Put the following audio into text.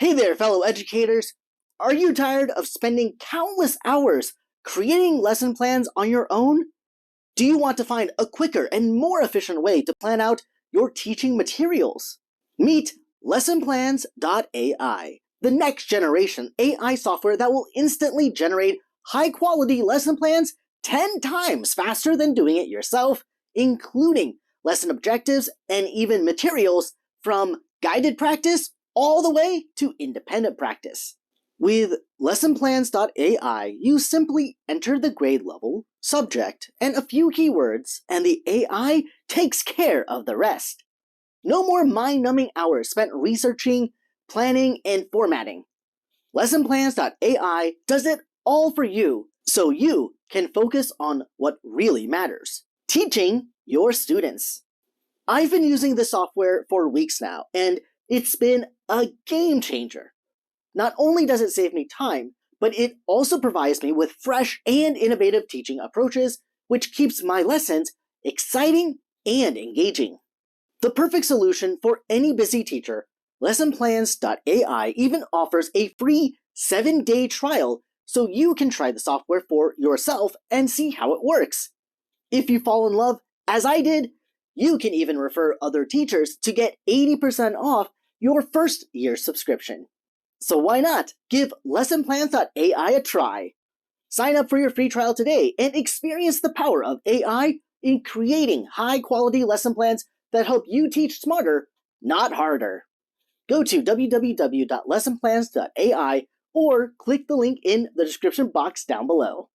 Hey there, fellow educators! Are you tired of spending countless hours creating lesson plans on your own? Do you want to find a quicker and more efficient way to plan out your teaching materials? Meet LessonPlans.ai, the next generation AI software that will instantly generate high-quality lesson plans 10 times faster than doing it yourself, including lesson objectives and even materials from guided practice all the way to independent practice. With LessonPlans.ai, you simply enter the grade level, subject, and a few keywords, and the AI takes care of the rest. No more mind-numbing hours spent researching, planning, and formatting. LessonPlans.ai does it all for you, so you can focus on what really matters: teaching your students. I've been using this software for weeks now, and it's been a game changer. Not only does it save me time, but it also provides me with fresh and innovative teaching approaches, which keeps my lessons exciting and engaging. The perfect solution for any busy teacher, LessonPlans.ai even offers a free 7-day trial so you can try the software for yourself and see how it works. If you fall in love, as I did, you can even refer other teachers to get 80% off your first year subscription. So why not give LessonPlans.ai a try? Sign up for your free trial today and experience the power of AI in creating high-quality lesson plans that help you teach smarter, not harder. Go to www.lessonplans.ai or click the link in the description box down below.